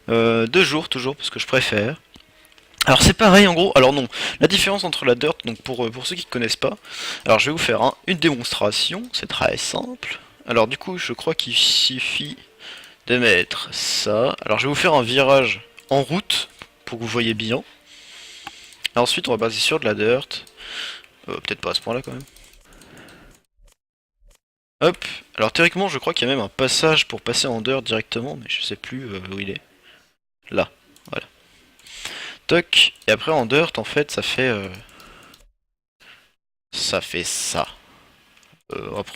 2 jours toujours, parce que je préfère. Alors c'est pareil en gros, alors non, la différence entre la dirt, donc pour ceux qui ne connaissent pas, alors je vais vous faire une démonstration, c'est très simple. Alors du coup je crois qu'il suffit de mettre ça, alors je vais vous faire un virage en route, pour que vous voyez bien. Et ensuite on va passer sur de la dirt, peut-être pas à ce point là quand même. Hop, alors théoriquement je crois qu'il y a même un passage pour passer en dirt directement, mais je sais plus où il est. Là, voilà. Toc, et après en dirt en fait ça fait ça.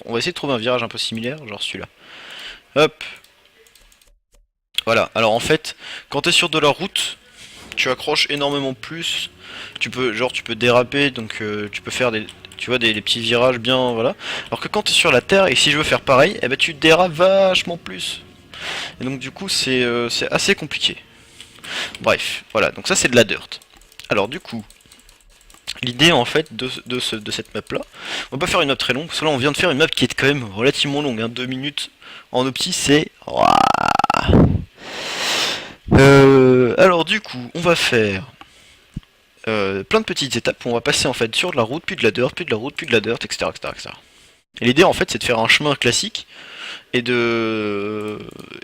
On va essayer de trouver un virage un peu similaire, genre celui-là. Hop, voilà. Alors en fait, quand t'es sur de la route, tu accroches énormément plus. Tu peux déraper, donc tu peux faire des petits virages bien, voilà. Alors que quand t'es sur la terre et si je veux faire pareil, eh ben tu dérapes vachement plus. Et donc du coup c'est assez compliqué. Bref, voilà. Donc ça c'est de la dirt. Alors du coup, l'idée en fait de cette map là, on va pas faire une map très longue, parce que là on vient de faire une map qui est quand même relativement longue, hein, 2 minutes en opti c'est... Alors du coup on va faire plein de petites étapes où on va passer en fait sur de la route, puis de la dirt, puis de la route, puis de la dirt, etc. etc., etc. Et l'idée en fait c'est de faire un chemin classique et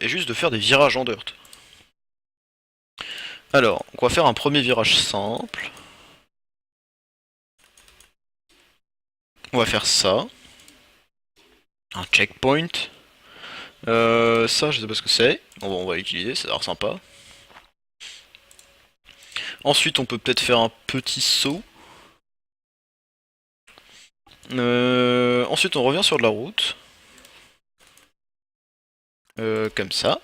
juste de faire des virages en dirt. Alors on va faire un premier virage simple. On va faire ça. Un checkpoint. Ça, je sais pas ce que c'est. On va l'utiliser, ça a l'air sympa. Ensuite, on peut peut-être faire un petit saut. Ensuite, on revient sur de la route. Comme ça.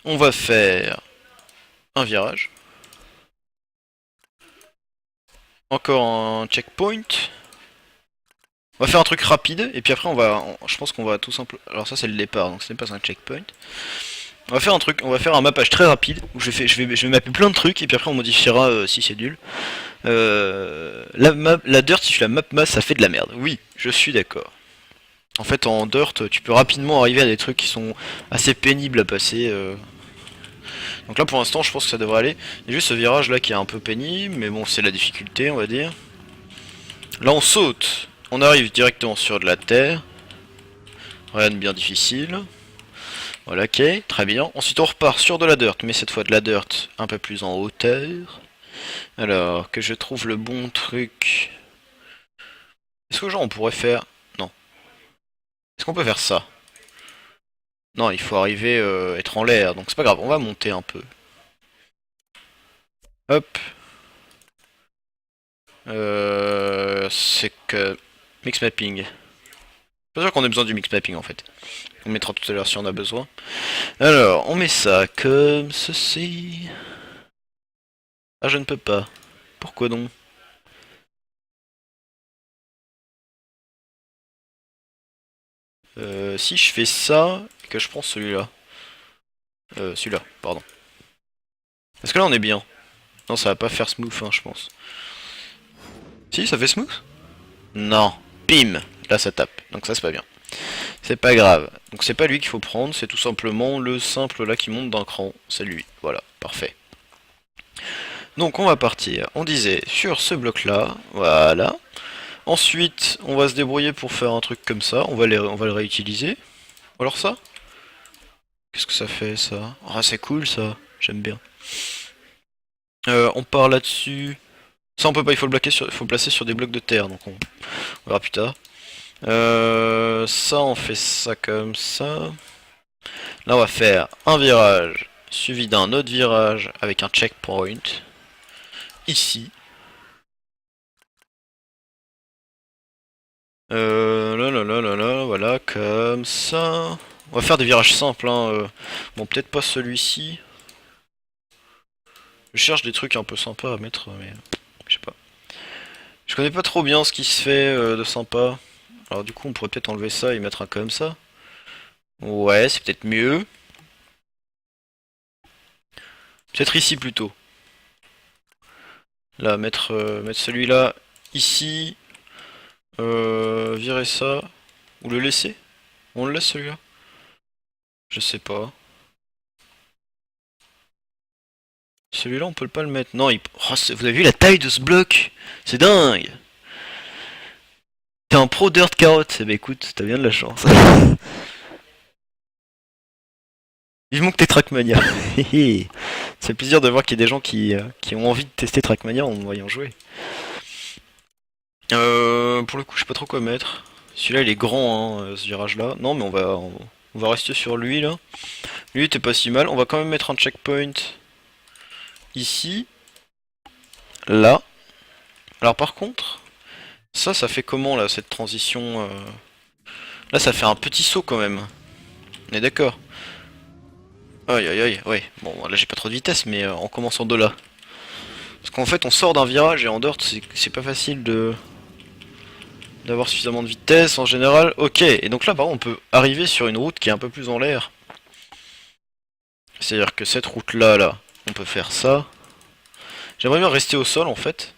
On va faire un virage. Encore un checkpoint. On va faire un truc rapide. Et puis après, je pense qu'on va tout simplement... Alors ça, c'est le départ, donc ce n'est pas un checkpoint. On va faire un truc, on va faire un mappage très rapide où je vais mapper plein de trucs et puis après on modifiera si c'est nul. La dirt, si je la map masse, ça fait de la merde. Oui, je suis d'accord. En fait, en dirt, tu peux rapidement arriver à des trucs qui sont assez pénibles à passer. Donc là, pour l'instant, je pense que ça devrait aller. Il y a juste ce virage là qui est un peu pénible, mais bon, c'est la difficulté, on va dire. Là, on saute. On arrive directement sur de la terre. Rien de bien difficile. Voilà, ok, très bien. Ensuite, on repart sur de la dirt, mais cette fois de la dirt un peu plus en hauteur. Alors, que je trouve le bon truc. Est-ce que genre on pourrait faire... Non. Est-ce qu'on peut faire ça? Non, il faut arriver être en l'air, donc c'est pas grave, on va monter un peu. Hop. C'est que... Mix mapping. Pas sûr qu'on ait besoin du mix mapping en fait. On mettra tout à l'heure si on a besoin. Alors, on met ça comme ceci. Ah, je ne peux pas. Pourquoi donc? Si je fais ça, et que je prends celui-là. Celui-là, pardon. Est-ce que là on est bien? Non, ça va pas faire smooth, hein, je pense. Si, ça fait smooth? Non. Pim. Là, ça tape. Donc ça, c'est pas bien. C'est pas grave. Donc c'est pas lui qu'il faut prendre, c'est tout simplement le simple là qui monte d'un cran. C'est lui. Voilà, parfait. Donc on va partir. On disait sur ce bloc là. Voilà. Ensuite, on va se débrouiller pour faire un truc comme ça. On va le réutiliser. Alors ça? Qu'est-ce que ça fait ça? Ah, c'est cool ça. J'aime bien. On part là-dessus. Ça on peut pas, il faut le placer sur des blocs de terre, donc on verra plus tard. Ça on fait ça comme ça. Là on va faire un virage suivi d'un autre virage avec un checkpoint. Ici. Voilà, comme ça. On va faire des virages simples, hein. Bon, peut-être pas celui-ci. Je cherche des trucs un peu sympas à mettre, mais je sais pas. Je connais pas trop bien ce qui se fait de sympa. Alors du coup, on pourrait peut-être enlever ça et mettre un comme ça. Ouais, c'est peut-être mieux. Peut-être ici plutôt. Là, mettre celui-là ici. Virer ça. Ou le laisser. On le laisse celui-là. Je sais pas. Celui-là, on peut pas le mettre. Non, oh, vous avez vu la taille de ce bloc? C'est dingue. T'es un pro dirt carotte. Eh ben écoute, t'as bien de la chance. Vivement que t'es Trackmania. C'est plaisir de voir qu'il y a des gens qui ont envie de tester Trackmania en me voyant jouer. Pour le coup, je sais pas trop quoi mettre. Celui-là, il est grand, hein, ce virage-là. Non, mais on va rester sur lui, là. Lui, était pas si mal. On va quand même mettre un checkpoint ici. Là. Alors, par contre, ça fait comment, là, cette transition Là, ça fait un petit saut, quand même. On est d'accord. Aïe, aïe, aïe, ouais. Bon, là, j'ai pas trop de vitesse, mais en commençant de là. Parce qu'en fait, on sort d'un virage et en dirt, c'est pas facile de d'avoir suffisamment de vitesse en général. Ok, et donc là, par contre, on peut arriver sur une route qui est un peu plus en l'air. C'est-à-dire que cette route-là, là, on peut faire ça. J'aimerais bien rester au sol, en fait.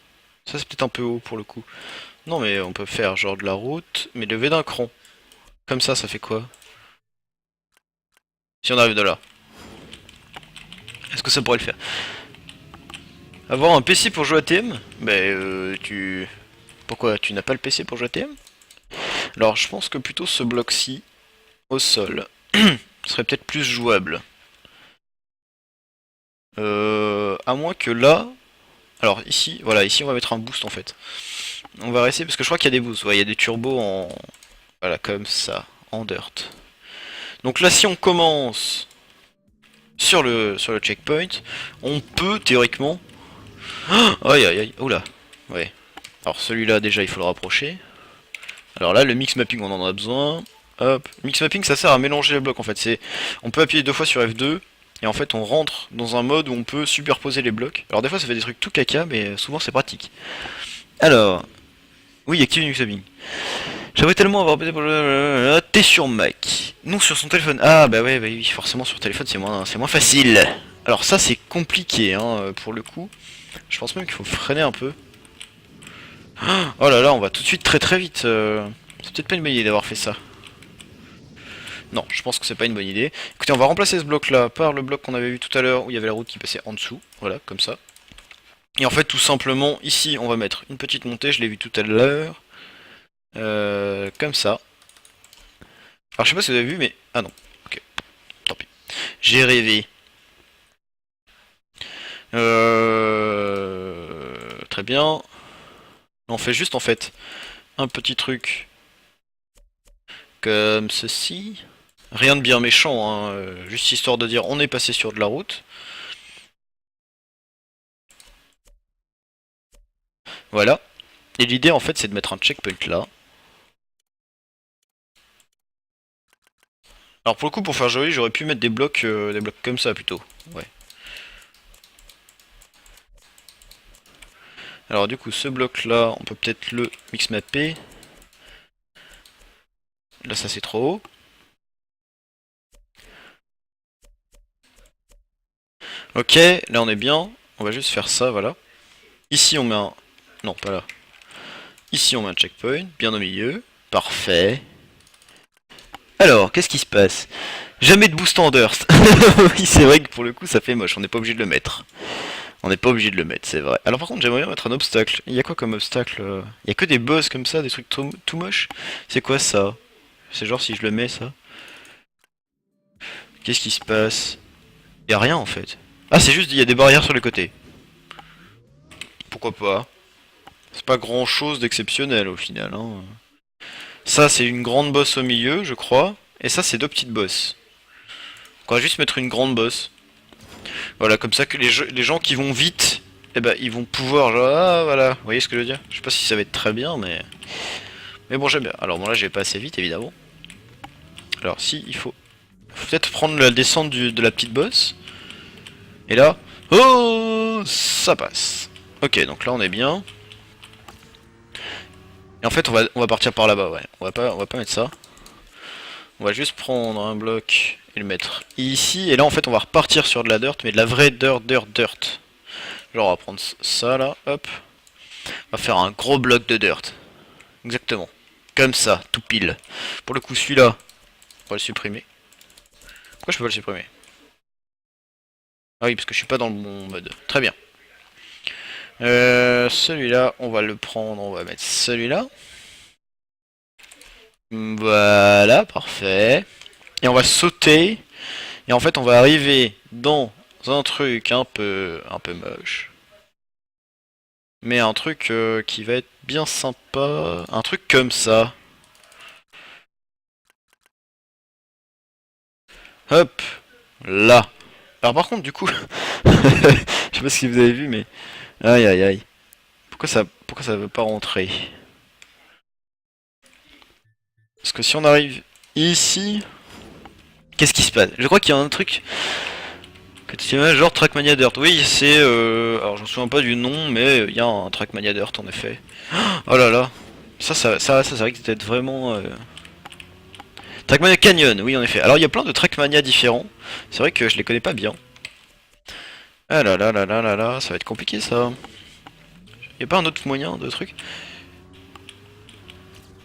Ça, c'est peut-être un peu haut, pour le coup. Non, mais on peut faire genre de la route, mais lever d'un cran. Comme ça fait quoi? Si on arrive de là. Est-ce que ça pourrait le faire? Avoir un PC pour jouer à TM? Ben, tu... Pourquoi? Tu n'as pas le PC pour jouer à TM? Alors, je pense que plutôt ce bloc-ci, au sol, serait peut-être plus jouable. À moins que là... Alors, ici, voilà, ici on va mettre un boost en fait. On va rester, parce que je crois qu'il y a des boosts, ouais, il y a des turbos en... Voilà, comme ça, en dirt. Donc là, si on commence sur le checkpoint, on peut, théoriquement... Aïe aïe aïe, oula, ouais. Alors celui-là, déjà, il faut le rapprocher. Alors là, le mix mapping, on en a besoin. Hop. Mix mapping, ça sert à mélanger les blocs en fait. On peut appuyer deux fois sur F2 et en fait on rentre dans un mode où on peut superposer les blocs. Alors des fois ça fait des trucs tout caca, mais souvent c'est pratique. Alors, oui, active mix mapping. J'aimerais tellement avoir pété pour le... T'es sur Mac. Non, sur son téléphone. Ah bah ouais, bah oui, forcément sur téléphone c'est moins facile. Alors ça c'est compliqué hein, pour le coup. Je pense même qu'il faut freiner un peu. Oh là là, on va tout de suite très très vite. C'est peut-être pas une bonne idée d'avoir fait ça. Non, je pense que c'est pas une bonne idée. Écoutez, on va remplacer ce bloc là par le bloc qu'on avait vu tout à l'heure où il y avait la route qui passait en dessous. Voilà, comme ça. Et en fait, tout simplement, ici, on va mettre une petite montée, je l'ai vu tout à l'heure. Comme ça. Alors, je sais pas si vous avez vu, mais... Ah non, ok, tant pis. J'ai rêvé. Très bien. On fait juste, en fait, un petit truc comme ceci. Rien de bien méchant, hein, juste histoire de dire on est passé sur de la route. Voilà. Et l'idée en fait c'est de mettre un checkpoint là. Alors pour le coup pour faire joli j'aurais pu mettre des blocs comme ça plutôt. Ouais. Alors du coup ce bloc là on peut peut-être le mix mapper. Là ça c'est trop haut. Ok, là on est bien. On va juste faire ça, voilà. Ici on met un... Non, pas là. Ici on met un checkpoint, bien au milieu. Parfait. Alors, qu'est-ce qui se passe? Jamais de boost en Durst. Oui, c'est vrai que pour le coup ça fait moche, on n'est pas obligé de le mettre. On n'est pas obligé de le mettre, c'est vrai. Alors par contre j'aimerais bien mettre un obstacle. Il y a quoi comme obstacle? Il y a que des boss comme ça, des trucs tout moches. C'est quoi ça? C'est genre si je le mets ça. Qu'est-ce qui se passe? Il y a rien en fait. Ah c'est juste il y a des barrières sur les côtés. Pourquoi pas? C'est pas grand chose d'exceptionnel au final. Hein. Ça c'est une grande boss au milieu je crois. Et ça c'est deux petites bosses. On va juste mettre une grande boss. Voilà comme ça que les gens qui vont vite, eh ben ils vont pouvoir genre, ah voilà. Vous voyez ce que je veux dire? Je sais pas si ça va être très bien mais... Mais bon j'aime bien. Alors bon là je vais pas assez vite évidemment. Alors si il faut peut-être prendre la descente de la petite boss. Et là, oh, ça passe. Ok, donc là on est bien. Et en fait on va partir par là-bas, ouais. On va pas mettre ça. On va juste prendre un bloc et le mettre ici. Et là en fait on va repartir sur de la dirt, mais de la vraie dirt. Genre on va prendre ça là, hop. On va faire un gros bloc de dirt. Exactement. Comme ça, tout pile. Pour le coup celui-là, on va le supprimer. Pourquoi je peux pas le supprimer? Ah oui, parce que je suis pas dans le bon mode. Très bien. Celui-là, on va le prendre, on va mettre celui-là. Voilà, parfait. Et on va sauter. Et en fait, on va arriver dans un truc un peu moche. Mais un truc qui va être bien sympa. Un truc comme ça. Hop, là. Alors par contre, du coup, je sais pas si vous avez vu, mais aïe aïe aïe. Pourquoi ça veut pas rentrer? Parce que si on arrive ici, qu'est-ce qui se passe? Je crois qu'il y a un truc que tu sais, genre Trackmania Dirt. Oui, c'est alors je me souviens pas du nom, mais il y a un Trackmania Dirt en effet. Oh là là, ça c'est vrai que c'était vraiment Trackmania Canyon. Oui, en effet. Alors il y a plein de Trackmania différents. C'est vrai que je les connais pas bien. Ah là là là là là là, ça va être compliqué ça. Y a pas un autre moyen de truc?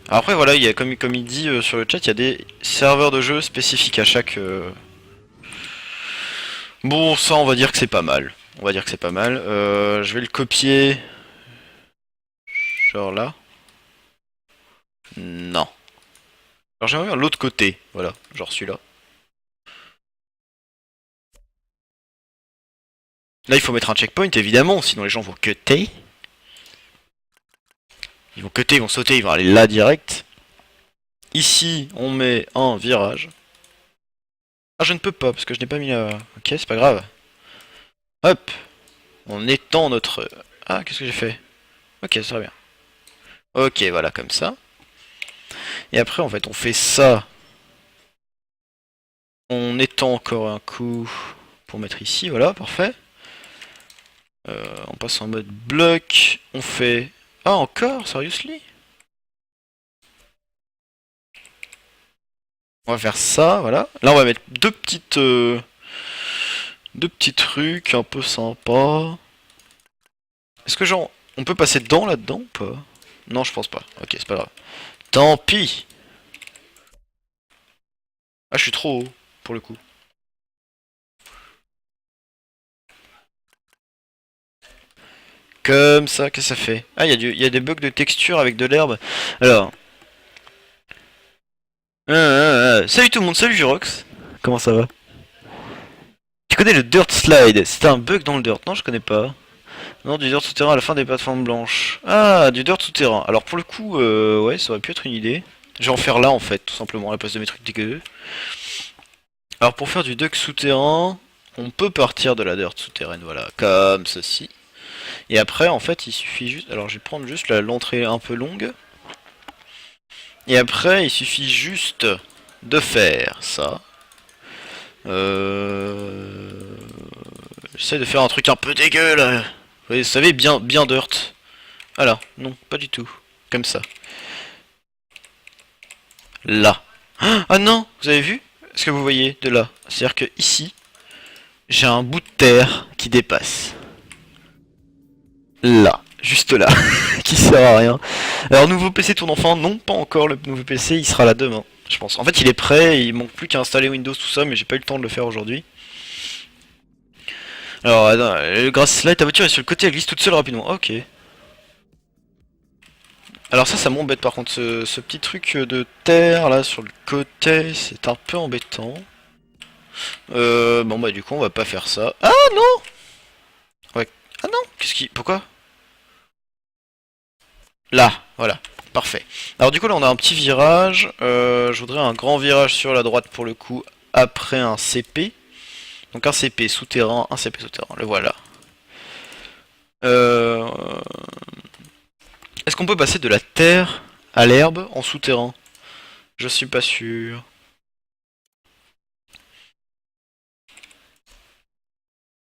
Alors après voilà, il y a comme il dit sur le chat, il y a des serveurs de jeu spécifiques à chaque. Bon, ça on va dire que c'est pas mal. On va dire que c'est pas mal. Je vais le copier. Genre là. Non. Alors j'aimerais bien l'autre côté. Voilà, genre celui-là. Là il faut mettre un checkpoint évidemment, sinon les gens vont cutter. Ils vont cutter, ils vont sauter, ils vont aller là direct. Ici on met un virage. Ah je ne peux pas parce que je n'ai pas mis la... Ok, c'est pas grave. Hop. On étend notre... Ah, qu'est-ce que j'ai fait? Ok, ça va bien. Ok, voilà, comme ça. Et après, en fait, on fait ça. On étend encore un coup pour mettre ici, voilà, parfait. On passe en mode bloc. On fait... Ah, encore? Seriously? On va faire ça, voilà. Là, on va mettre deux petits trucs un peu sympas. Est-ce que genre... On peut passer dedans, là-dedans, ou pas? Non, je pense pas. Ok, c'est pas grave. Tant pis. Ah, je suis trop haut, pour le coup. Comme ça, qu'est-ce que ça fait? Ah, il y a des bugs de texture avec de l'herbe. Alors. Salut tout le monde, salut Jurox. Comment ça va? Tu connais le Dirt Slide? C'était un bug dans le Dirt, non je connais pas. Non, du Dirt souterrain à la fin des plateformes blanches. Ah, du Dirt souterrain. Alors pour le coup, ouais, ça aurait pu être une idée. Je vais en faire là en fait, tout simplement, à la place de mes trucs dégueux. Alors pour faire du Dirt souterrain, on peut partir de la Dirt souterraine, voilà, comme ceci. Et après, en fait, il suffit juste... Alors je vais prendre juste l'entrée un peu longue. Et après, il suffit juste de faire ça. J'essaie de faire un truc un peu dégueu là. Vous savez, bien dirt. Voilà, non, pas du tout. Comme ça. Là. Ah non, vous avez vu ce que vous voyez de là? C'est-à-dire que ici, j'ai un bout de terre qui dépasse. Là, juste là, qui sert à rien. Alors nouveau PC tourne enfin? Non, pas encore. Le nouveau PC, il sera là demain, je pense. En fait, il est prêt. Il manque plus qu'à installer Windows tout ça, mais j'ai pas eu le temps de le faire aujourd'hui. Alors, attends, grâce à là, ta voiture est sur le côté, elle glisse toute seule rapidement. Ok. Alors ça m'embête par contre, ce petit truc de terre là sur le côté, c'est un peu embêtant. Bon bah du coup on va pas faire ça. Ah non. Ouais. Ah non. Pourquoi? Là, voilà. Parfait. Alors du coup là on a un petit virage. Je voudrais un grand virage sur la droite pour le coup, après un CP. Donc un CP souterrain, un CP souterrain, le voilà. Euh... Est-ce qu'on peut passer de la terre à l'herbe en souterrain? Je suis pas sûr.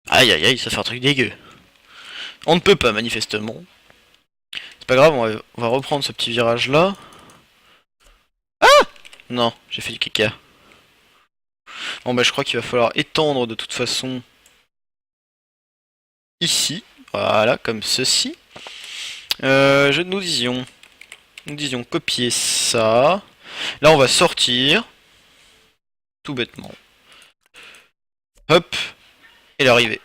Aïe aïe aïe, ça fait un truc dégueu. On ne peut pas manifestement. C'est pas grave, on va reprendre ce petit virage là. Non, j'ai fait du caca. Bon bah je crois qu'il va falloir étendre de toute façon ici. Voilà, comme ceci. Nous disions copier ça. Là on va sortir. Tout bêtement. Hop. Et l'arrivée.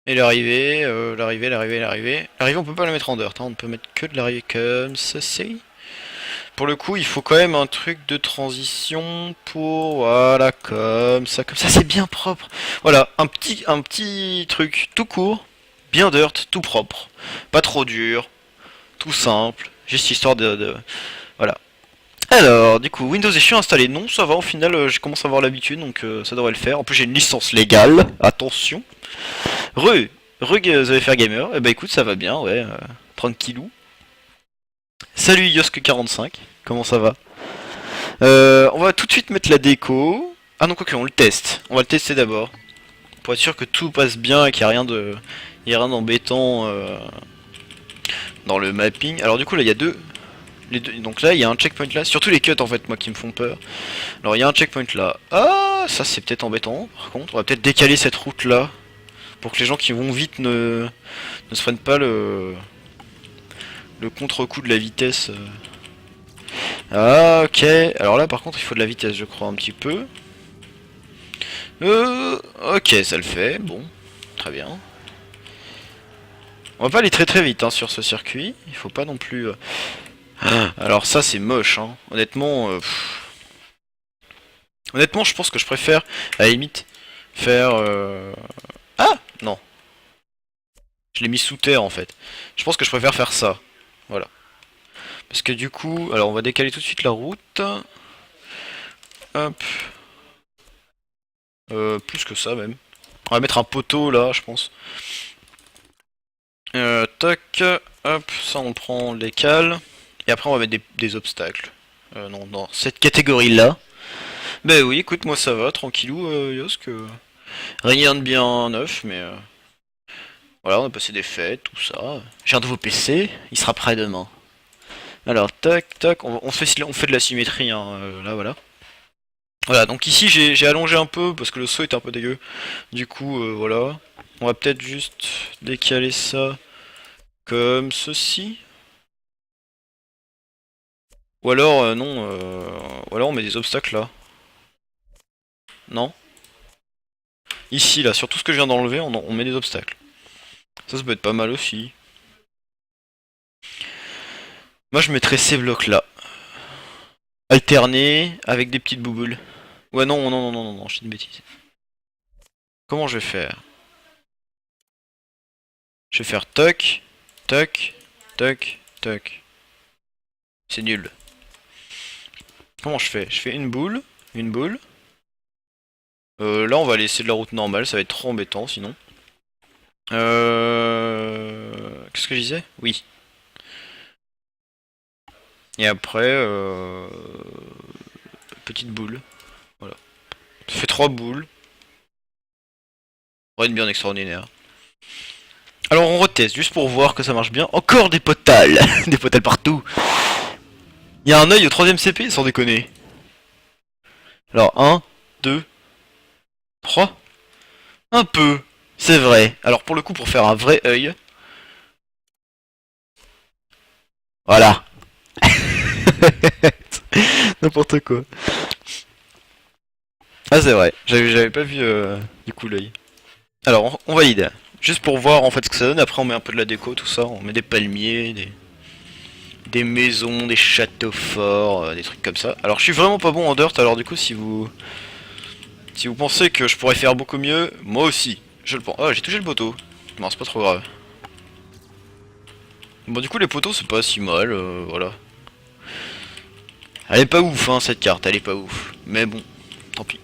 Et l'arrivée, l'arrivée. L'arrivée, on peut pas la mettre en dirt, hein. On peut mettre que de l'arrivée comme ceci. Pour le coup, il faut quand même un truc de transition pour... Voilà, comme ça, c'est bien propre. Voilà, un petit truc tout court, bien dirt, tout propre. Pas trop dur, tout simple, juste histoire voilà. Alors, du coup, Windows est chiant installé. Non, ça va, au final, j'ai commencé à avoir l'habitude, donc ça devrait le faire. En plus, j'ai une licence légale, attention. Re, vous allez faire gamer. Eh bah écoute, ça va bien, ouais, tranquillou. Salut Yosk45, comment ça va? On va tout de suite mettre la déco. Ah non, quoi que, on le teste. On va le tester d'abord. Pour être sûr que tout passe bien et qu'il n'y a rien de... Il y a rien d'embêtant dans le mapping. Alors du coup, là, il y a donc là, il y a un checkpoint là. Surtout les cuts, en fait, moi, qui me font peur. Alors, il y a un checkpoint là. Ah, ça, c'est peut-être embêtant, par contre. On va peut-être décaler cette route là. Pour que les gens qui vont vite ne se prennent pas le contre-coup de la vitesse. Ah, ok. Alors là, par contre, il faut de la vitesse, je crois, un petit peu. Ok, ça le fait. Bon, très bien. On va pas aller très très vite hein, sur ce circuit. Il faut pas non plus... Alors ça, c'est moche. Hein. Honnêtement, honnêtement, je pense que je préfère, à la limite, faire... Ah non. Je l'ai mis sous terre, en fait. Je pense que je préfère faire ça. Voilà. Parce que du coup... Alors, on va décaler tout de suite la route. Hop. Plus que ça, même. On va mettre un poteau, là, je pense. Toc, hop, ça on prend, on le décale. Et après on va mettre des obstacles. Non, dans cette catégorie-là. Bah oui, écoute, moi ça va, tranquillou, Yosk. Rien de bien neuf, mais voilà, on a passé des fêtes, tout ça. J'ai un nouveau PC, il sera prêt demain. Alors, tac, tac, on fait de la symétrie, hein, là, voilà. Voilà, donc ici j'ai allongé un peu parce que le saut est un peu dégueu. Du coup, voilà. On va peut-être juste décaler ça comme ceci. Ou alors, non, ou alors on met des obstacles là. Non. Ici, là, sur tout ce que je viens d'enlever, on met des obstacles. Ça peut être pas mal aussi. Moi, je mettrais ces blocs là. Alternés, avec des petites bouboules. Ouais, non, non, non, non, non, non, je dis une bêtise. Comment je vais faire? Je vais faire toc, toc, toc, toc. C'est nul. Comment je fais? Je fais une boule, une boule. Là, on va laisser de la route normale, ça va être trop embêtant sinon. Qu'est-ce que je disais? Oui. Et après, petite boule. Voilà. Ça fait 3 boules. Rien de bien extraordinaire. Alors on reteste, juste pour voir que ça marche bien. Encore des potales. Des potales partout. Il y a un œil au troisième CP, sans déconner. Alors 1, 2, 3. Un peu. C'est vrai. Alors pour le coup, pour faire un vrai œil. Voilà. N'importe quoi. Ah c'est vrai. J'avais pas vu du coup l'œil. Alors on valide. Juste pour voir en fait ce que ça donne. Après on met un peu de la déco, tout ça. On met des palmiers, des maisons, des châteaux forts, des trucs comme ça. Alors je suis vraiment pas bon en dirt. Alors du coup si vous pensez que je pourrais faire beaucoup mieux, moi aussi. Je le pense. Oh j'ai touché le poteau. Non c'est pas trop grave. Bon du coup les poteaux c'est pas si mal. Voilà. Elle est pas ouf hein cette carte. Elle est pas ouf. Mais bon, tant pis.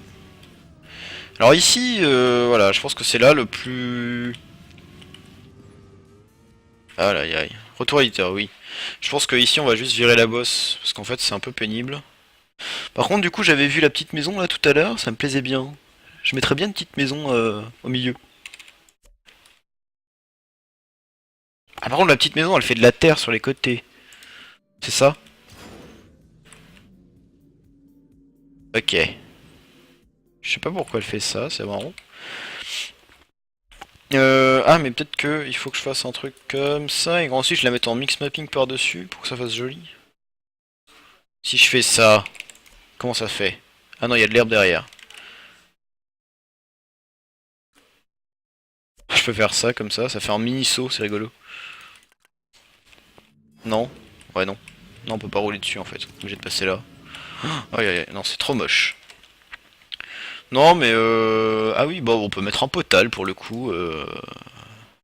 Alors ici, voilà, je pense que c'est là le plus... Ah là, aïe. Retour à l'éditeur, oui. Je pense que ici on va juste virer la bosse, parce qu'en fait c'est un peu pénible. Par contre du coup j'avais vu la petite maison là tout à l'heure, ça me plaisait bien. Je mettrais bien une petite maison au milieu. Ah par contre la petite maison elle fait de la terre sur les côtés. C'est ça? Ok. Je sais pas pourquoi elle fait ça, c'est marrant. Ah mais peut-être que il faut que je fasse un truc comme ça et ensuite je la mette en mix mapping par dessus pour que ça fasse joli. Si je fais ça, comment ça fait? Ah non il y a de l'herbe derrière. je peux faire ça comme ça fait un mini saut, c'est rigolo. Non. Ouais, non. Non, on peut pas rouler dessus en fait. Obligé de passer là. Aïe aïe aïe, non, c'est trop moche. Non, mais ah oui, bon, on peut mettre un potal pour le coup.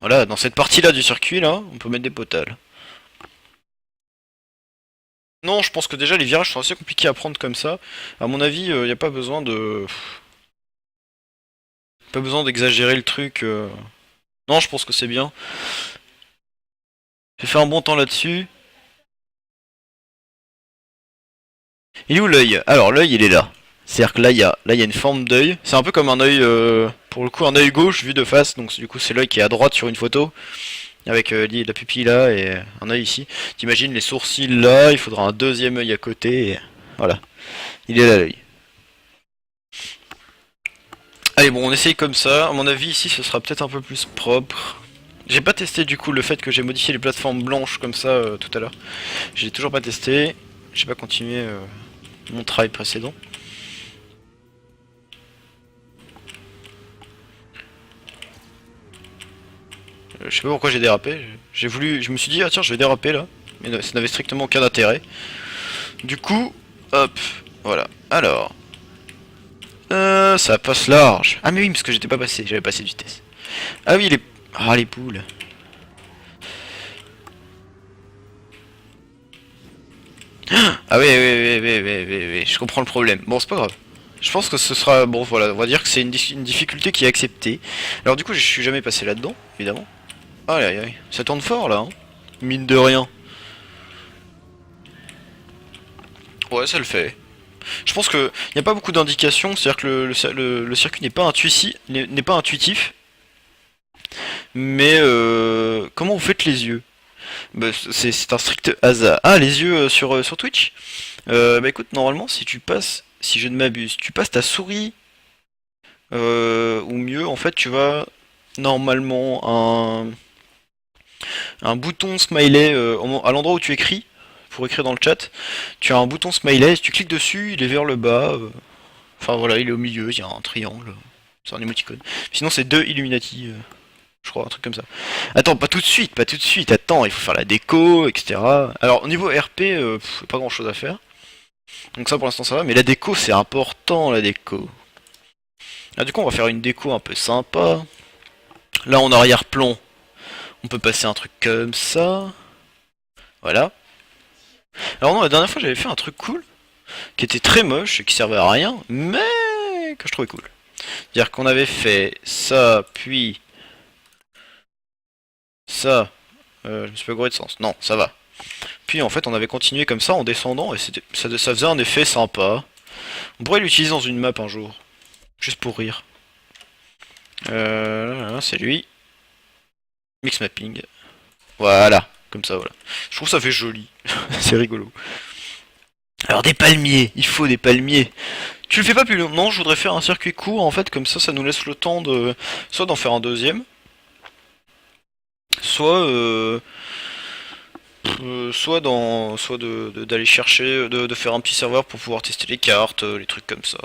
Voilà, dans cette partie-là du circuit, là, on peut mettre des potals. Non, je pense que déjà les virages sont assez compliqués à prendre comme ça. À mon avis, il n'y a pas besoin de... Pas besoin d'exagérer le truc. Non, je pense que c'est bien. J'ai fait un bon temps là-dessus. Il est où l'œil? Alors l'œil il est là. C'est-à-dire que là il y a une forme d'œil. C'est un peu comme un œil, pour le coup un œil gauche vu de face. Donc du coup c'est l'œil qui est à droite sur une photo. Avec la pupille là et un œil ici. T'imagines les sourcils là, il faudra un deuxième œil à côté. Et... Voilà. Il est là l'œil. Allez bon on essaye comme ça. À mon avis ici ce sera peut-être un peu plus propre. J'ai pas testé du coup le fait que j'ai modifié les plateformes blanches comme ça tout à l'heure. J'ai toujours pas testé. J'ai pas continué mon travail précédent. Je sais pas pourquoi j'ai dérapé. J'ai voulu, je me suis dit ah tiens je vais déraper là, mais ça n'avait strictement aucun intérêt. Du coup, hop, voilà. Alors, ça passe large. Ah mais oui parce que j'étais pas passé, j'avais passé de vitesse. Ah oui les poules. Ah oui, je comprends le problème. Bon c'est pas grave. Je pense que ce sera bon voilà, on va dire que c'est une difficulté qui est acceptée. Alors du coup je suis jamais passé là-dedans évidemment. Aïe aïe aïe, ça tourne fort là, hein. Mine de rien. Ouais, ça le fait. Je pense que n'y a pas beaucoup d'indications, c'est-à-dire que le circuit n'est pas intuitif, mais comment vous faites les yeux? Bah, c'est un strict hasard. Ah, les yeux sur Twitch? Bah écoute, normalement, si tu passes, si je ne m'abuse, tu passes ta souris, ou mieux, en fait, tu vas normalement un bouton smiley à l'endroit où tu écris, pour écrire dans le chat, tu as un bouton smiley, si tu cliques dessus, il est vers le bas. Enfin voilà, il est au milieu, il y a un triangle. C'est un émoticône. Sinon c'est deux Illuminati, je crois, un truc comme ça. Attends, pas tout de suite, attends, il faut faire la déco, etc. Alors au niveau RP, pas grand chose à faire. Donc ça pour l'instant ça va, mais la déco c'est important, la déco. Là du coup on va faire une déco un peu sympa. Là en arrière-plan, on peut passer un truc comme ça. Voilà. Alors non, la dernière fois j'avais fait un truc cool, qui était très moche et qui servait à rien, mais que je trouvais cool. C'est-à-dire qu'on avait fait ça, puis ça. Je me suis pas gouré de sens. Non, ça va. Puis en fait on avait continué comme ça en descendant et ça faisait un effet sympa. On pourrait l'utiliser dans une map un jour. Juste pour rire. C'est lui. Mix mapping. Voilà. Comme ça, voilà. Je trouve ça fait joli. C'est rigolo. Alors des palmiers, il faut des palmiers. Tu le fais pas plus long. Non, je voudrais faire un circuit court en fait, comme ça nous laisse le temps de soit d'en faire un deuxième, soit d'aller chercher, de faire un petit serveur pour pouvoir tester les cartes, les trucs comme ça.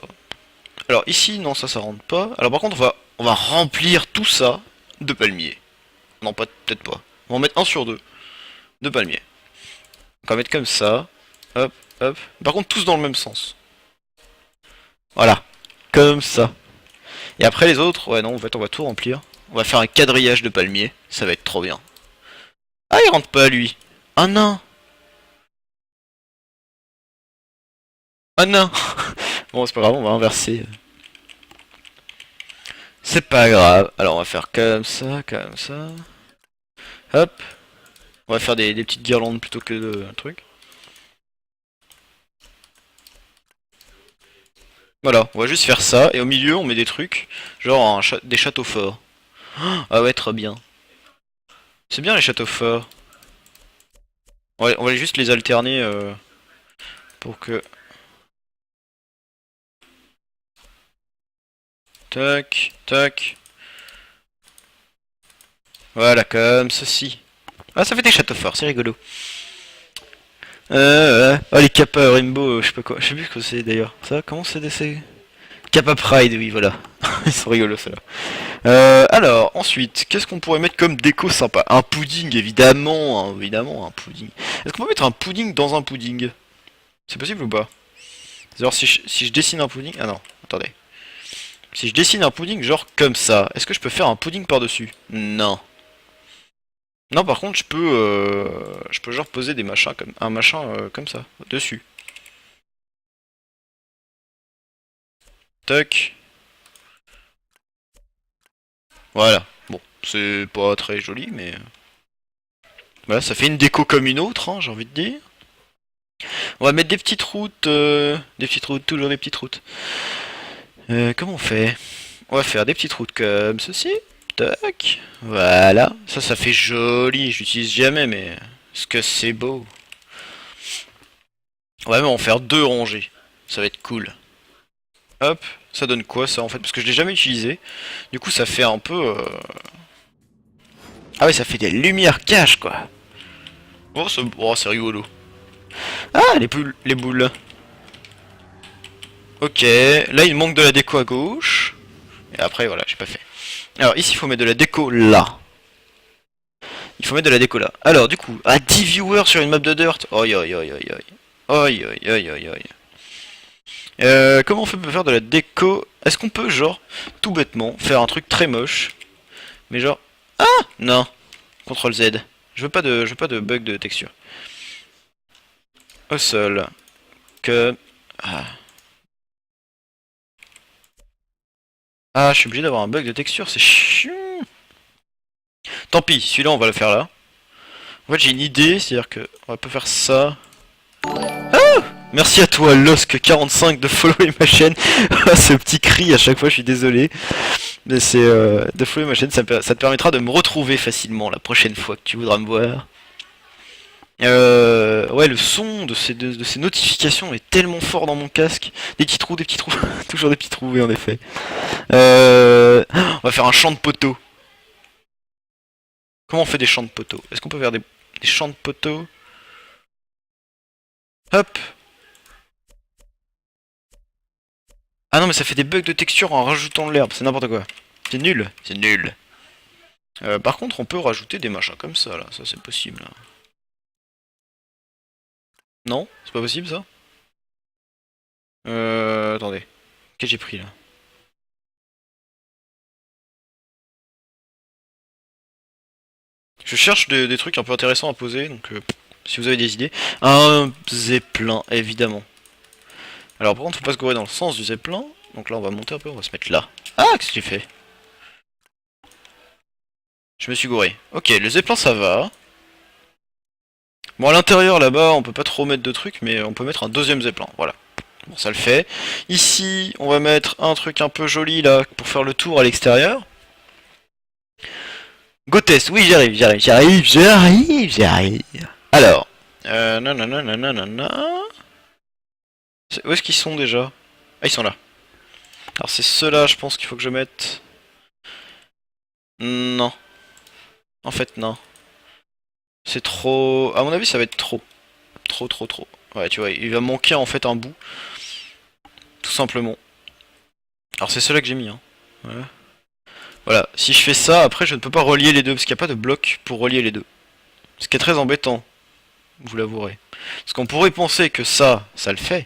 Alors ici, non, ça rentre pas. Alors par contre, on va remplir tout ça de palmiers. Non, pas peut-être pas. On va en mettre un sur deux de palmiers. On va mettre comme ça. Hop, hop. Par contre, tous dans le même sens. Voilà, comme ça. Et après les autres, ouais non, en fait on va tout remplir. On va faire un quadrillage de palmiers, ça va être trop bien. Ah, il rentre pas lui. Ah non. Ah non. Bon, c'est pas grave, on va inverser. C'est pas grave. Alors on va faire comme ça, comme ça. Hop. On va faire des petites guirlandes plutôt que de trucs. Voilà, on va juste faire ça, et au milieu on met des trucs, genre des châteaux forts. Ah ouais, très bien. C'est bien les châteaux forts. Ouais, on va juste les alterner pour que... Tac, tac. Voilà, comme ceci. Ah, ça fait des châteaux forts, c'est rigolo. Oh, les kappas Rainbow, je sais pas quoi. Je sais plus ce que c'est d'ailleurs. Ça, comment c'est des... Kappa Pride, oui, voilà. Ils sont rigolos, ceux-là. Alors, ensuite, qu'est-ce qu'on pourrait mettre comme déco sympa? Un pudding, évidemment, hein, évidemment, un pudding. Est-ce qu'on peut mettre un pudding dans un pudding? C'est possible ou pas? Alors, si je dessine un pudding... Ah non, attendez. Si je dessine un pudding genre comme ça, est-ce que je peux faire un pudding par-dessus? Non. Non, par contre, je peux genre poser des machins comme un machin comme ça dessus. Tac. Voilà. Bon, c'est pas très joli, mais voilà, ça fait une déco comme une autre, hein, j'ai envie de dire. On va mettre des petites routes, toujours des petites routes. Comment on fait? On va faire des petites routes comme ceci. Tac. Voilà. Ça fait joli. J'utilise jamais, mais est-ce que c'est beau? Ouais, mais on va en faire deux rangées. Ça va être cool. Hop. Ça donne quoi ça en fait? Parce que je l'ai jamais utilisé. Du coup, ça fait un peu. Ah ouais, ça fait des lumières caches quoi. Oh, c'est rigolo. Ah, les boules. Ok. Là, il manque de la déco à gauche. Et après, voilà, j'ai pas fait. Alors, ici, il faut mettre de la déco là. Il faut mettre de la déco là. Alors, du coup, à 10 viewers sur une map de dirt. Oi, oi, oi, oi, oi. Oi, oi, oi, oi, oi. Comment on peut faire de la déco? Est-ce qu'on peut, genre, tout bêtement, faire un truc très moche, mais genre... Ah non. CTRL Z. Je veux pas de bug de texture. Au sol. Que... Ah, je suis obligé d'avoir un bug de texture, c'est chiant. Tant pis, celui-là, on va le faire là. En fait, j'ai une idée, c'est-à-dire que on va pas faire ça. Merci à toi, Losk45, de follower ma chaîne. Ce petit cri à chaque fois, je suis désolé. Mais c'est de follower ma chaîne, ça te permettra de me retrouver facilement la prochaine fois que tu voudras me voir. Ouais, le son de ces notifications est tellement fort dans mon casque. Des petits trous, toujours des petits trous, oui, en effet. On va faire un champ de poteaux. Comment on fait des champs de poteaux? Est-ce qu'on peut faire des champs de poteaux? Hop. Ah non, mais ça fait des bugs de texture en rajoutant de l'herbe, c'est n'importe quoi. C'est nul, c'est nul. Par contre, on peut rajouter des machins comme ça, là. Ça, c'est possible. Non? C'est pas possible, ça? Attendez. Qu'est-ce que j'ai pris, là? Je cherche des trucs un peu intéressants à poser, donc si vous avez des idées. Un zeppelin, évidemment. Alors par contre, faut pas se gourer dans le sens du zeppelin. Donc là, on va monter un peu, on va se mettre là. Ah, qu'est-ce que j'ai fait? Je me suis gouré. Ok, le zeppelin, ça va. Bon, à l'intérieur, là-bas, on peut pas trop mettre de trucs, mais on peut mettre un deuxième zeppelin, voilà. Bon, ça le fait. Ici, on va mettre un truc un peu joli, là, pour faire le tour à l'extérieur. Go test, oui, j'arrive. Alors, nanana. Où est-ce qu'ils sont déjà? Ah, ils sont là. Alors c'est ceux-là, je pense qu'il faut que je mette... Non. En fait, non. C'est trop... À mon avis, ça va être trop. Trop. Ouais, tu vois, il va manquer en fait un bout. Tout simplement. Alors c'est ceux-là que j'ai mis, hein. Ouais. Voilà, si je fais ça, après je ne peux pas relier les deux, parce qu'il n'y a pas de bloc pour relier les deux. Ce qui est très embêtant, vous l'avouerez. Parce qu'on pourrait penser que ça le fait,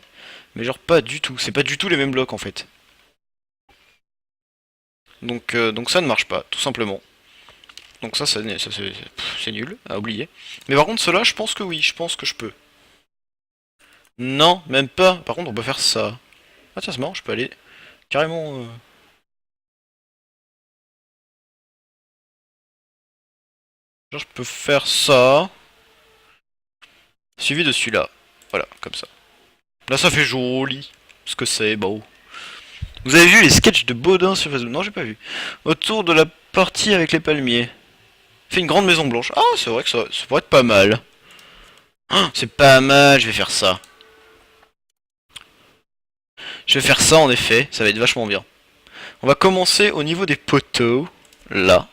mais genre pas du tout. C'est pas du tout les mêmes blocs en fait. Donc ça ne marche pas, tout simplement. Donc ça c'est nul, à oublier. Mais par contre cela, je pense que oui, je pense que je peux. Non, même pas. Par contre on peut faire ça. Ah tiens c'est marrant, je peux aller carrément... Genre je peux faire ça. Suivi de celui-là. Voilà, comme ça. Là ça fait joli. Ce que c'est beau. Vous avez vu les sketchs de Baudin sur Facebook? Non j'ai pas vu. Autour de la partie avec les palmiers. Fait une grande maison blanche. Ah c'est vrai que ça pourrait être pas mal. Ah, c'est pas mal, je vais faire ça. Je vais faire ça en effet, ça va être vachement bien. On va commencer au niveau des poteaux. Là.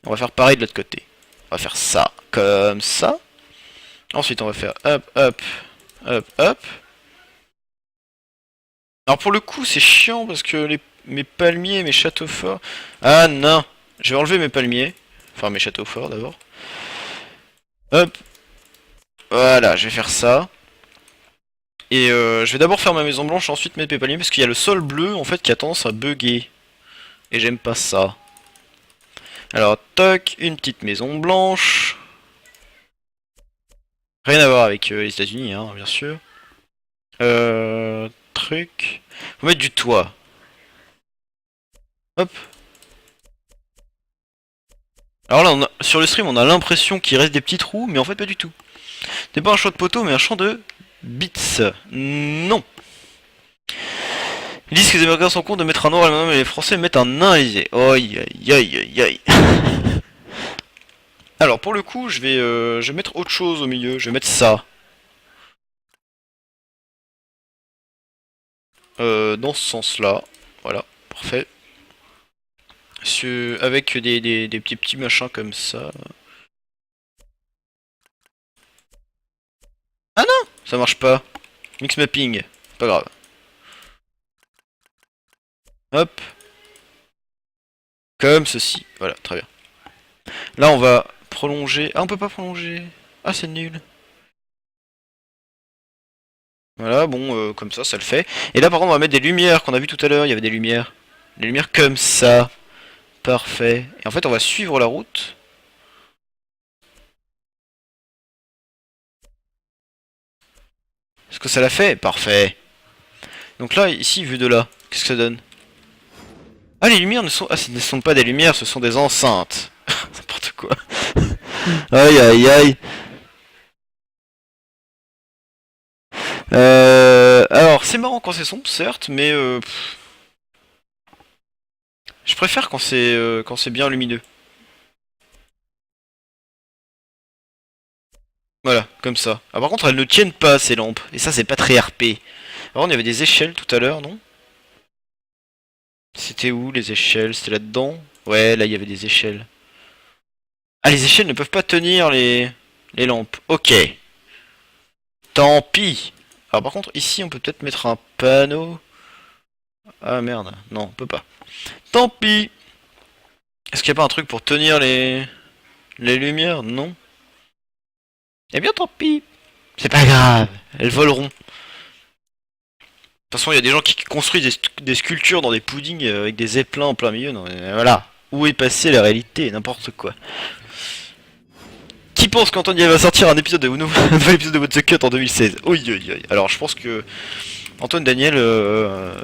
On va faire pareil de l'autre côté. On va faire ça, comme ça. Ensuite on va faire hop. Alors pour le coup, c'est chiant parce que mes palmiers, mes châteaux forts... Ah non! Je vais enlever mes palmiers. Enfin, mes châteaux forts d'abord. Hop! Voilà, je vais faire ça. Et je vais d'abord faire ma maison blanche, ensuite mettre mes palmiers, parce qu'il y a le sol bleu, en fait, qui a tendance à bugger. Et j'aime pas ça. Alors, toc, une petite maison blanche. Rien à voir avec les États-Unis, hein, bien sûr. Truc... Faut mettre du toit. Hop. Alors là, sur le stream, on a l'impression qu'il reste des petits trous, mais en fait, pas du tout. C'est pas un champ de poteau, mais un champ de bits. Non. Ils disent que les Américains sont cons de mettre un noir à la mais les Français mettent un nain à l'Élysée. Aïe aïe aïe aïe aïe. Alors pour le coup, je vais mettre autre chose au milieu. Je vais mettre ça. Dans ce sens-là. Voilà, parfait. Avec des petits machins comme ça. Ah non, ça marche pas. Mix mapping, pas grave. Hop. Comme ceci. Voilà, très bien. Là, on va prolonger. Ah, on peut pas prolonger. Ah, c'est nul. Voilà, bon, comme ça le fait. Et là, par contre, on va mettre des lumières qu'on a vu tout à l'heure. Il y avait des lumières. Des lumières comme ça. Parfait. Et en fait, on va suivre la route. Est-ce que ça l'a fait? Parfait. Donc là, ici, vu de là, qu'est-ce que ça donne? Ah, les lumières ne sont... Ah, ce ne sont pas des lumières, ce sont des enceintes. N'importe quoi. Aïe, aïe, aïe. Alors, c'est marrant quand c'est sombre, certes, mais... je préfère quand c'est bien lumineux. Voilà, comme ça. Ah, par contre, elles ne tiennent pas, ces lampes. Et ça, c'est pas très RP. Par contre, il y avait des échelles tout à l'heure, non? C'était où, les échelles? C'était là-dedans? Ouais, là, il y avait des échelles. Ah, les échelles ne peuvent pas tenir les lampes. Ok. Tant pis. Alors, par contre, ici, on peut peut-être mettre un panneau. Ah, merde. Non, on peut pas. Tant pis. Est-ce qu'il n'y a pas un truc pour tenir les lumières? Non. Eh bien, tant pis. C'est pas grave. Elles voleront. De toute façon, il y a des gens qui construisent des sculptures dans des puddings avec des zeppelins en plein milieu. Non, voilà. Où est passée la réalité? N'importe quoi. Qui pense qu'Antoine va sortir un épisode de Uno, un nouvel épisode de What the Cut en 2016? Oui, oui, oui. Alors, je pense que Antoine Daniel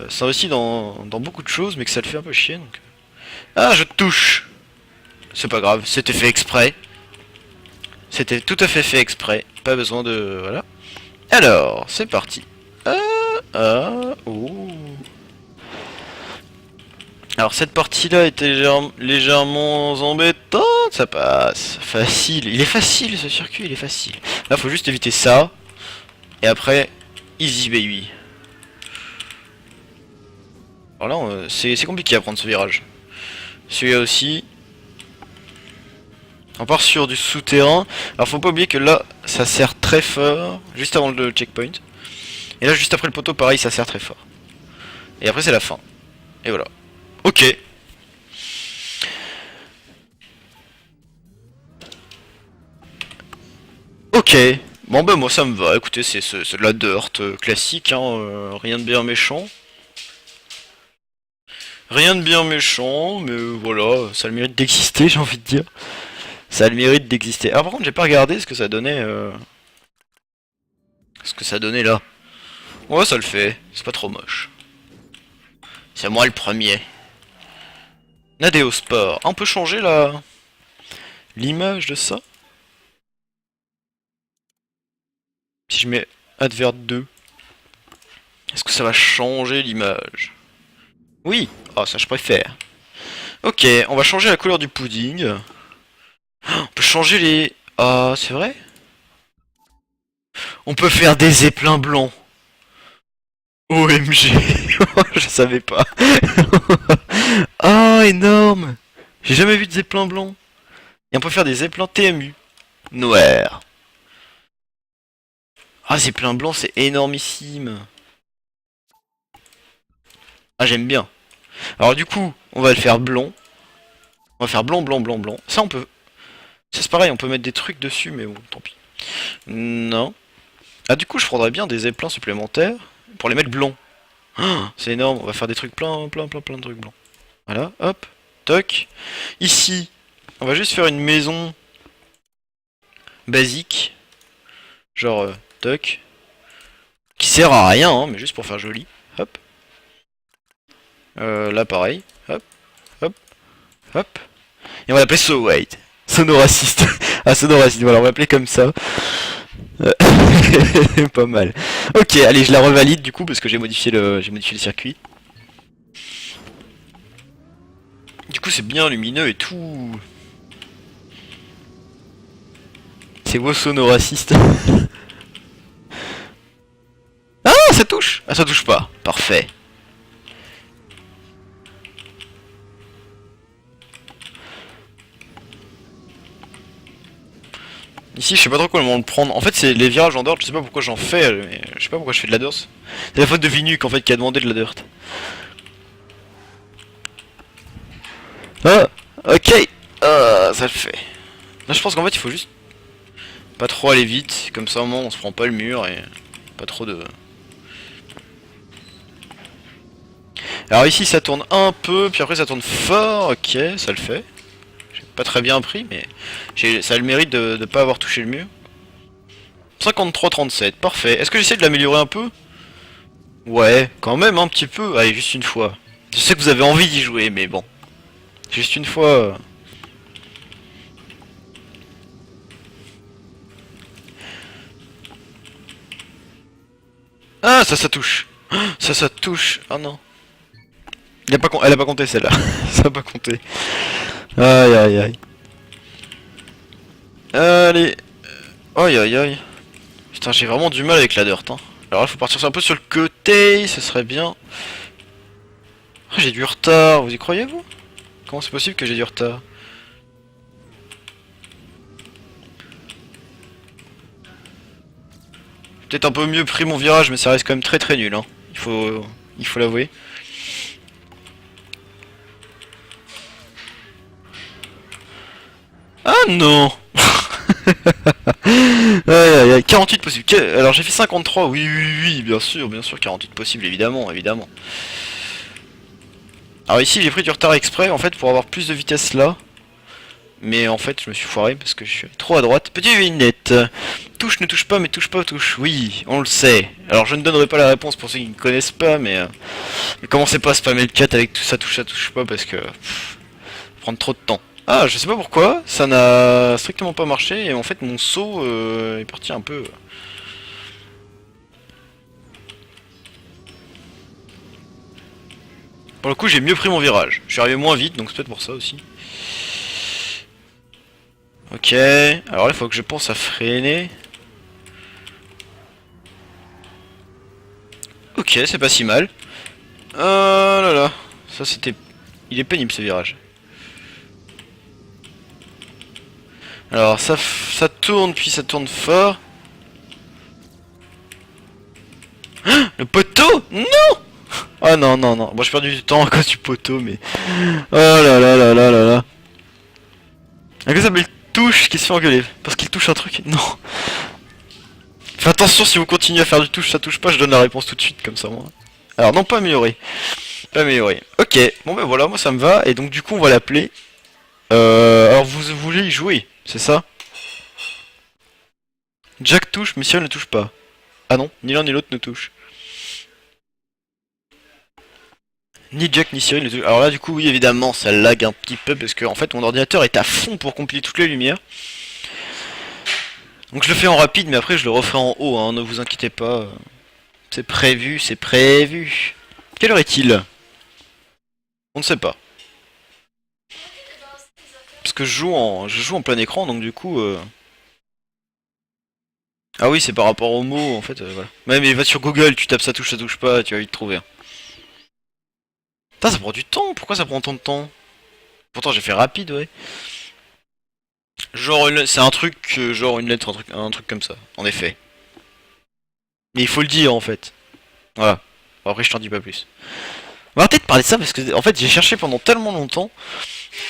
s'investit dans beaucoup de choses, mais que ça le fait un peu chier. Donc... Ah, je te touche. C'est pas grave, c'était fait exprès. C'était tout à fait exprès. Pas besoin de... Voilà. Alors, c'est parti. Oh. Alors cette partie-là était légèrement embêtante, ça passe. Facile, il est facile ce circuit, il est facile. Là faut juste éviter ça. Et après, easy baby. Alors là, c'est compliqué à prendre ce virage. Celui-là aussi. On part sur du souterrain. Alors faut pas oublier que là, ça sert très fort, juste avant le checkpoint. Et là, juste après le poteau, pareil, ça sert très fort. Et après, c'est la fin. Et voilà. Ok. Ok. Bon bah moi ça me va, écoutez c'est de la dirt classique, hein, rien de bien méchant. Rien de bien méchant, mais voilà, ça a le mérite d'exister j'ai envie de dire. Ça a le mérite d'exister. Ah par contre j'ai pas regardé ce que ça donnait ce que ça donnait là. Ouais ça le fait, c'est pas trop moche. C'est moi le premier. Nadeo Sport. Ah, on peut changer la l'image de ça? Si je mets Advert 2. Est-ce que ça va changer l'image? Oui. Ah ça je préfère. Ok, on va changer la couleur du pudding. On peut changer les... Ah, c'est vrai? On peut faire des zeppelins blancs. OMG. Je savais pas. Ah, énorme. J'ai jamais vu de zeppelin blanc. Et on peut faire des zeppelins TMU. Noir. Ah, zeppelin blanc, c'est énormissime. Ah, j'aime bien. Alors du coup, on va le faire blond. On va faire blanc, blanc, blanc, blanc. Ça, on peut... Ça, c'est pareil, on peut mettre des trucs dessus, mais bon, tant pis. Non. Ah, du coup, je prendrais bien des éplins supplémentaires pour les mettre blancs. Ah, c'est énorme, on va faire des trucs plein, plein, plein, plein de trucs blancs. Voilà, hop, toc. Ici, on va juste faire une maison basique. Genre, toc. Qui sert à rien, hein, mais juste pour faire joli. Hop. Là, pareil. Hop, hop, hop. Et on va l'appeler So Wait. Sonoraciste. Ah, sonoraciste, voilà, on va l'appeler comme ça. Pas mal. Ok, allez, je la revalide du coup parce que j'ai modifié le circuit. Du coup, c'est bien lumineux et tout. C'est beau sonoraciste. Ah, ça touche. Ah, ça touche pas. Parfait. Ici, je sais pas trop comment le prendre. En fait, c'est les virages en dirt. Je sais pas pourquoi j'en fais, mais je sais pas pourquoi je fais de la dirt. C'est la faute de Vinuk en fait qui a demandé de la dirt. Ah, ok. Ah, ça le fait. Là, je pense qu'en fait, il faut juste pas trop aller vite. Comme ça, au moins, on se prend pas le mur et pas trop de. Alors ici, ça tourne un peu, puis après, ça tourne fort. Ok, ça le fait. J'ai pas très bien pris, mais ça a le mérite de pas avoir touché le mur. 53-37, parfait. Est-ce que j'essaie de l'améliorer un peu? Ouais, quand même un petit peu. Allez, juste une fois. Je sais que vous avez envie d'y jouer, mais bon. Juste une fois. Ah, ça touche. Ça touche. Ah non. Elle a pas compté celle-là. Ça a pas compté. Aïe aïe aïe. Allez. Aïe aïe aïe. Putain, j'ai vraiment du mal avec la dirt. Hein. Alors là, faut partir un peu sur le côté. Ce serait bien. Ah, j'ai du retard. Vous y croyez, vous? Comment c'est possible que j'ai du retard? Peut-être un peu mieux pris mon virage, mais ça reste quand même très très nul. Hein. Il faut l'avouer. Ah non. Aïe aïe aïe, 48 possible. Alors j'ai fait 53, oui, oui, oui, bien sûr, 48 possible, évidemment, évidemment. Alors ici j'ai pris du retard exprès en fait pour avoir plus de vitesse là. Mais en fait je me suis foiré parce que je suis trop à droite. Petite vignette. Touche, ne touche pas, mais touche pas, touche. Oui, on le sait. Alors je ne donnerai pas la réponse pour ceux qui ne connaissent pas, mais commencez pas à spammer le chat avec tout ça touche pas parce que prendre trop de temps. Ah, je sais pas pourquoi, ça n'a strictement pas marché et en fait mon saut est parti un peu. Pour le coup, j'ai mieux pris mon virage. Je suis arrivé moins vite, donc c'est peut-être pour ça aussi. Ok, alors là, il faut que je pense à freiner. Ok, c'est pas si mal. Oh là là, ça c'était... Il est pénible ce virage. Alors ça tourne, puis ça tourne fort. Le poteau? Non! Ah non, non, non. Bon, j'ai perdu du temps à cause du poteau, mais... Oh là là là là là là. À cause ça s'appelle touche qui se fait engueuler. Parce qu'il touche un truc. Non. Faites attention si vous continuez à faire du touche, ça touche pas, je donne la réponse tout de suite, comme ça, moi. Alors, non, pas amélioré. Pas amélioré. Ok, bon ben voilà, moi ça me va, et donc du coup on va l'appeler. Alors vous voulez y jouer, c'est ça? Jack touche, mais Cyril ne touche pas. Ah non, ni l'un ni l'autre ne touche. Ni Jack ni Cyril ne touche. Alors là du coup oui évidemment ça lag un petit peu parce que en fait mon ordinateur est à fond pour compiler toutes les lumières. Donc je le fais en rapide mais après je le referai en haut, hein, ne vous inquiétez pas. C'est prévu, c'est prévu. Quelle heure est-il? On ne sait pas. Parce que je joue en plein écran donc du coup... Ah oui c'est par rapport aux mots en fait, voilà. Ouais, mais va sur Google, tu tapes ça touche pas, tu vas vite trouver. Putain ça prend du temps, pourquoi ça prend tant de temps? Pourtant j'ai fait rapide ouais. Genre c'est un truc, genre une lettre, un truc comme ça, en effet. Mais il faut le dire en fait. Voilà. Bon, après je t'en dis pas plus. On va peut-être parler de ça parce que en fait j'ai cherché pendant tellement longtemps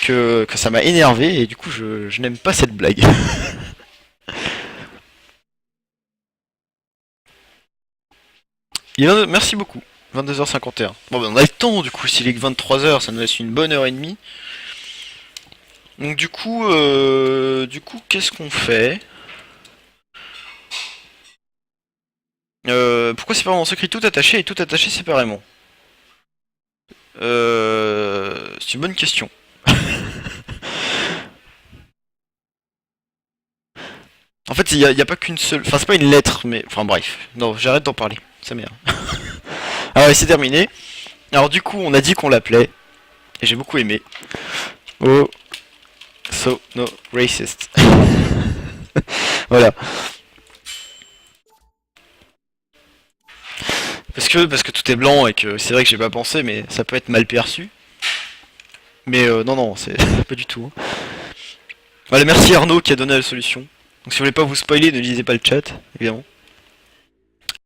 que ça m'a énervé et du coup je n'aime pas cette blague. Merci beaucoup. 22h51. Bon bah on a le temps du coup, s'il est que 23h, ça nous laisse une bonne heure et demie. Donc du coup qu'est-ce qu'on fait? Pourquoi séparément secret tout attaché et tout attaché séparément? C'est une bonne question. En fait, il y a pas qu'une seule. Enfin, c'est pas une lettre, mais. Enfin, bref. Non, j'arrête d'en parler. Ça m'énerve. Ah ouais, c'est terminé. Alors, du coup, on a dit qu'on l'appelait. Et j'ai beaucoup aimé. Oh, so no racist. Voilà. Parce que tout est blanc et que c'est vrai que j'ai pas pensé, mais ça peut être mal perçu. Mais non, non, c'est pas du tout, hein. Voilà, merci Arnaud qui a donné la solution. Donc si vous voulez pas vous spoiler, ne lisez pas le chat, évidemment.